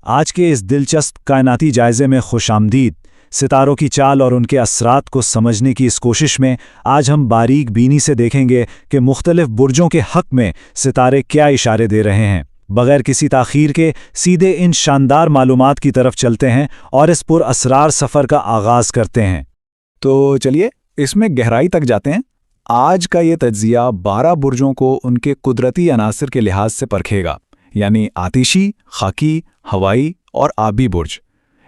आज के इस दिलचस्प कायनाती जायजे में खुशामदीद। सितारों की चाल और उनके असरात को समझने की इस कोशिश में आज हम बारीक बीनी से देखेंगे कि मुख्तलिफ बुर्जों के हक़ में सितारे क्या इशारे दे रहे हैं। बगैर किसी ताख़ीर के सीधे इन शानदार मालूमात की तरफ चलते हैं और इस पुरअसरार सफ़र का आगाज़ करते हैं। तो चलिए इसमें गहराई तक जाते हैं। आज का ये तज्ज़िया 12 बुर्जों को उनके कुदरती अनासर के लिहाज से परखेगा, यानी आतिशी, खाकी, हवाई और आबी बुर्ज।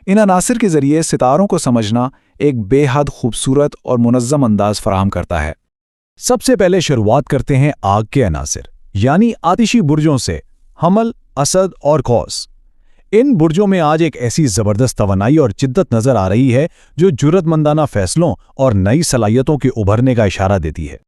इन अनासर के ज़रिए सितारों को समझना एक बेहद खूबसूरत और मुनज़्ज़म अंदाज़ फराहम करता है। सबसे पहले शुरुआत करते हैं आग के अनासर यानी आतिशी बुर्जों से, हमल, असद और कौस। इन बुर्जों में आज एक ऐसी ज़बरदस्त तवानाई और जिद्दत नज़र आ रही है जो जुर्रतमंदाना फ़ैसलों और नई सलाहियतों के उभरने का इशारा देती है।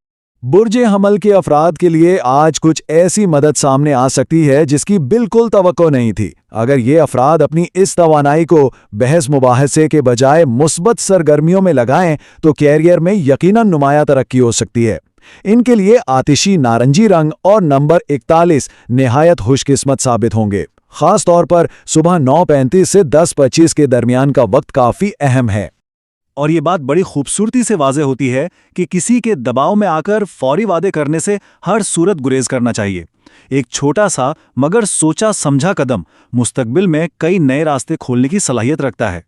बुर्ज हमल के अफराद के लिए आज कुछ ऐसी मदद सामने आ सकती है जिसकी बिल्कुल तवक्को नहीं थी। अगर ये अफराद अपनी इस तवानाई को बहस मुबाहसे के बजाय मुस्बत सरगर्मियों में लगाएं तो कैरियर में यकीनन नुमाया तरक्की हो सकती है। इनके लिए आतिशी नारंगी रंग और नंबर 41 निहायत खुशकिस्मत साबित होंगे। खास तौर पर सुबह 9:35 से 10:25 के दरमियान का वक्त काफ़ी अहम है। और ये बात बड़ी खूबसूरती से वाज़े होती है कि किसी के दबाव में आकर फौरी वादे करने से हर सूरत गुरेज करना चाहिए। एक छोटा सा मगर सोचा समझा कदम मुस्तकबिल में कई नए रास्ते खोलने की सलाहियत रखता है।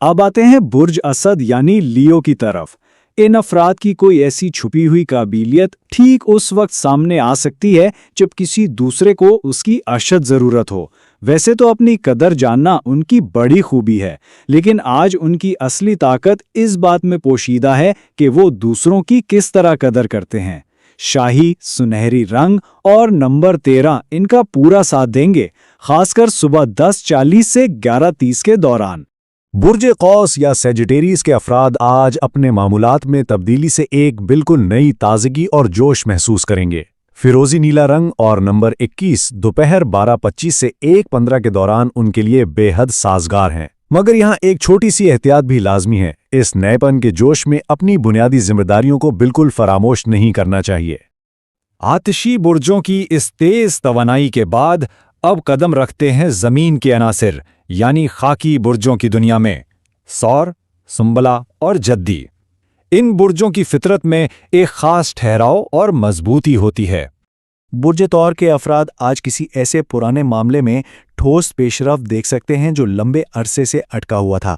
अब आते हैं बुर्ज असद यानी लियो की तरफ। इन अफराद की कोई ऐसी छुपी हुई काबिलियत ठीक उस वक्त सामने आ सकती है जब किसी दूसरे को उसकी अशद ज़रूरत हो। वैसे तो अपनी कदर जानना उनकी बड़ी खूबी है, लेकिन आज उनकी असली ताकत इस बात में पोशीदा है कि वो दूसरों की किस तरह कदर करते हैं। शाही, सुनहरी रंग और नंबर 13 इनका पूरा साथ देंगे, खासकर सुबह 10:40 से 11:30 के दौरान। बुर्ज कौस या सेजिटेरियस के अफराद आज अपने मामूलात में तब्दीली से एक बिल्कुल नई ताजगी और जोश महसूस करेंगे। फिरोजी नीला रंग और नंबर 21 दोपहर 12:25 से 1:15 के दौरान उनके लिए बेहद साजगार हैं। मगर यहाँ एक छोटी सी एहतियात भी लाजमी है। इस नएपन के जोश में अपनी बुनियादी जिम्मेदारियों को बिल्कुल फरामोश नहीं करना चाहिए। आतिशी बुर्जों की इस तेज तवानाई के बाद अब कदम रखते हैं ज़मीन के अनासर यानी खाकी बुर्जों की दुनिया में, सौर, सुंबला और जद्दी। इन बुर्जों की फितरत में एक खास ठहराव और मजबूती होती है। बुर्ज तौर के अफराद आज किसी ऐसे पुराने मामले में ठोस पेशरफ्त देख सकते हैं जो लंबे अरसे से अटका हुआ था।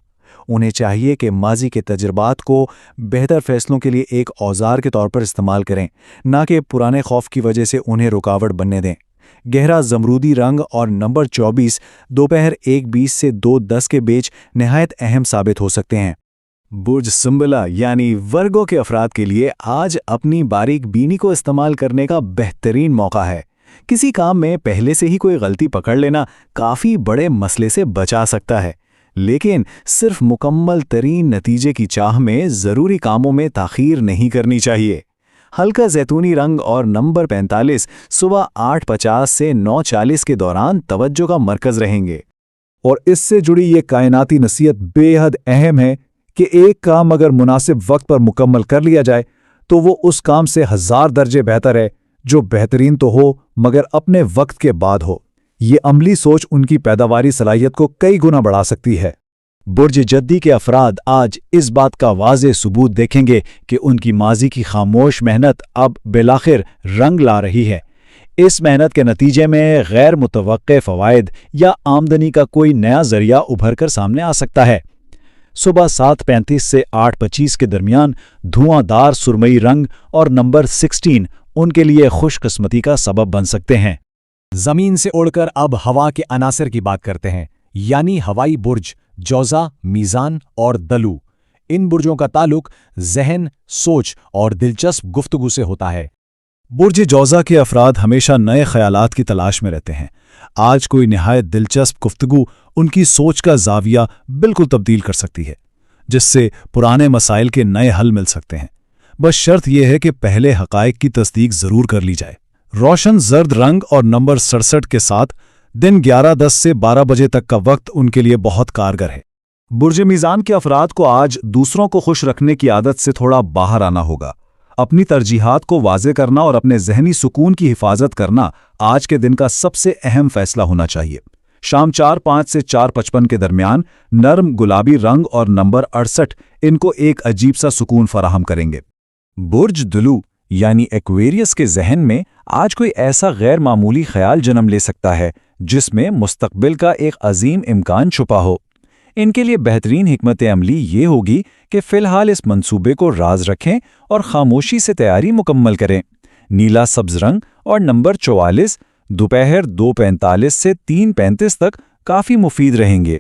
उन्हें चाहिए कि माजी के तजुर्बात को बेहतर फैसलों के लिए एक औजार के तौर पर इस्तेमाल करें, ना कि पुराने खौफ की वजह से उन्हें रुकावट बनने दें। गहरा जमरूदी रंग और नंबर 24 दोपहर 1:20 से 2:10 के बीच नहायत अहम साबित हो सकते हैं। बुर्ज सुंबला यानी वर्गों के अफराद के लिए आज अपनी बारीक बीनी को इस्तेमाल करने का बेहतरीन मौका है। किसी काम में पहले से ही कोई गलती पकड़ लेना काफ़ी बड़े मसले से बचा सकता है, लेकिन सिर्फ मुकम्मल तरीन नतीजे की चाह में ज़रूरी कामों में ताख़ीर नहीं करनी चाहिए। हल्का जैतूनी रंग और नंबर 45 सुबह 8:50 से 9:40 के दौरान तवज्जो का मरकज़ रहेंगे। और इससे जुड़ी ये कायनाती नसीहत बेहद अहम है कि एक काम अगर मुनासिब वक्त पर मुकम्मल कर लिया जाए तो वो उस काम से 1000 दर्जे बेहतर है जो बेहतरीन तो हो मगर अपने वक्त के बाद हो। ये अमली सोच उनकी पैदावारी सलाहियत को कई गुना बढ़ा सकती है। बुर्ज जद्दी के अफराद आज इस बात का वाज़े सबूत देखेंगे कि उनकी माजी की खामोश मेहनत अब बिलाखिर रंग ला रही है। इस मेहनत के नतीजे में गैर मुतवक्के फ़वाइद या आमदनी का कोई नया ज़रिया उभर कर सामने आ सकता है। सुबह 7:35 से 8:25 के दरमियान धुआंधार सुरमई रंग और नंबर 16 उनके लिए खुशकिस्मती का सबब बन सकते हैं। ज़मीन से उड़कर अब हवा के अनासर की बात करते हैं, यानी हवाई बुर्ज जौज़ा, मीज़ान और दलू। इन बुर्जों का ताल्लुक ज़हन, सोच और दिलचस्प गुफ्तगू से होता है। बुर्ज जौज़ा के अफराद हमेशा नए ख़यालात की तलाश में रहते हैं। आज कोई निहायत दिलचस्प गुफ्तगू उनकी सोच का ज़ाविया बिल्कुल तब्दील कर सकती है, जिससे पुराने मसाइल के नए हल मिल सकते हैं। बस शर्त यह है कि पहले हक़ाइक़ की तस्दीक ज़रूर कर ली जाए। रोशन जर्द रंग और नंबर 67 के साथ दिन 11:10 से 12 बजे तक का वक्त उनके लिए बहुत कारगर है। बुर्ज मीज़ान के अफराद को आज दूसरों को खुश रखने की आदत से थोड़ा बाहर आना होगा। अपनी तरजीहात को वाज़े करना और अपने ज़हनी सुकून की हिफाजत करना आज के दिन का सबसे अहम फैसला होना चाहिए। शाम 4:05 से 4:55 के दरमियान नर्म गुलाबी रंग और नंबर 68 इनको एक अजीब सा सुकून फराहम करेंगे। बुर्ज दुलू यानी एक्वेरियस के जहन में आज कोई ऐसा गैर मामूली ख्याल जन्म ले सकता है जिसमें मुस्तकबिल का एक अजीम इम्कान छुपा हो। इनके लिए बेहतरीन हिकमत अमली ये होगी कि फ़िलहाल इस मंसूबे को राज रखें और खामोशी से तैयारी मुकम्मल करें। नीला सब्ज रंग और नंबर 44 दोपहर 2:45 से 3:35 तक काफ़ी मुफीद रहेंगे।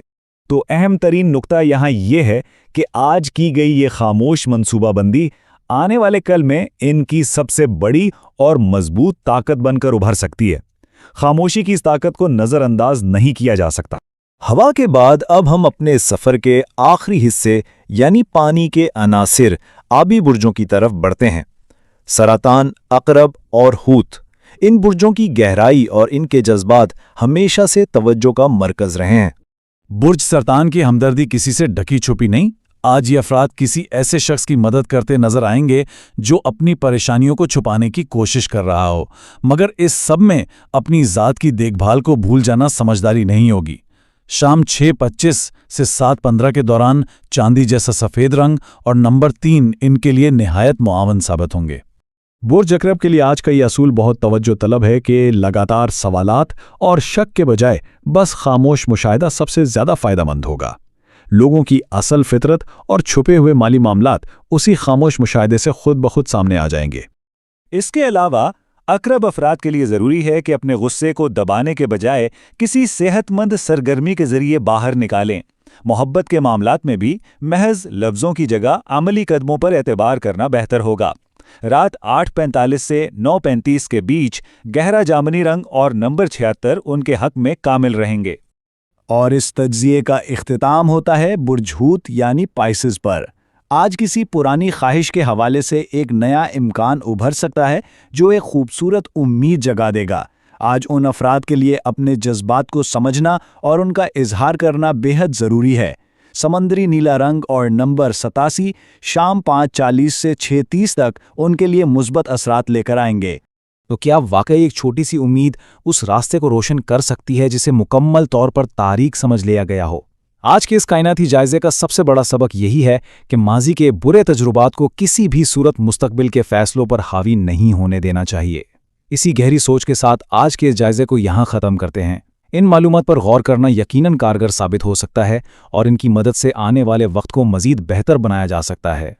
तो अहम तरीन नुक्ता यहाँ ये है कि आज की गई ये खामोश मंसूबाबंदी आने वाले कल में इनकी सबसे बड़ी और मजबूत ताकत बनकर उभर सकती है। खामोशी की इस ताकत को नज़रअंदाज नहीं किया जा सकता। हवा के बाद अब हम अपने सफ़र के आखिरी हिस्से यानी पानी के अनासिर आबी बुर्जों की तरफ बढ़ते हैं। सरतान, अकरब और हूत, इन बुर्जों की गहराई और इनके जज्बात हमेशा से तवज्जो का मरकज़ रहे हैं। बुर्ज सरतान की हमदर्दी किसी से ढकी छुपी नहीं। आज ये अफराद किसी ऐसे शख्स की मदद करते नजर आएंगे जो अपनी परेशानियों को छुपाने की कोशिश कर रहा हो, मगर इस सब में अपनी ज़ात की देखभाल को भूल जाना समझदारी नहीं होगी। शाम 6:25 से 7:15 के दौरान चांदी जैसा सफ़ेद रंग और नंबर 3 इनके लिए निहायत मुआवन साबित होंगे। बुर्ज अकरब के लिए आज का ये असूल बहुत तवज्जो तलब है कि लगातार सवालात और शक के बजाय बस खामोश मुशाहिदा सबसे ज़्यादा फ़ायदेमंद होगा। लोगों की असल फितरत और छुपे हुए माली मामलात उसी खामोश मुशाहिदे से खुद ब खुद सामने आ जाएंगे। इसके अलावा अकरब अफराद के लिए ज़रूरी है कि अपने गुस्से को दबाने के बजाय किसी सेहतमंद सरगर्मी के ज़रिए बाहर निकालें। मोहब्बत के मामलात में भी महज लफ्ज़ों की जगह अमली कदमों पर एतबार करना बेहतर होगा। रात 8:45 से 9:35 के बीच गहरा जामनी रंग और नंबर 76 उनके हक में कामिल रहेंगे। और इस तज्जिए का इख्तिताम होता है बुर्ज हूत यानी पाइसेस पर। आज किसी पुरानी ख्वाहिश के हवाले से एक नया इम्कान उभर सकता है जो एक खूबसूरत उम्मीद जगा देगा। आज उन अफराद के लिए अपने जज्बात को समझना और उनका इजहार करना बेहद ज़रूरी है। समंदरी नीला रंग और नंबर 87 शाम 5:40 से 6:30 तक उनके लिए मुस्बत असरात लेकर आएंगे। तो क्या वाकई एक छोटी सी उम्मीद उस रास्ते को रोशन कर सकती है जिसे मुकम्मल तौर पर तारीख समझ लिया गया हो? आज के इस कायनाती जायजे का सबसे बड़ा सबक यही है कि माजी के बुरे तजुर्बात को किसी भी सूरत मुस्तकबिल के फैसलों पर हावी नहीं होने देना चाहिए। इसी गहरी सोच के साथ आज के इस जायजे को यहाँ ख़त्म करते हैं। इन मालूमात पर गौर करना यकीनन कारगर साबित हो सकता है और इनकी मदद से आने वाले वक्त को मज़ीद बेहतर बनाया जा सकता है।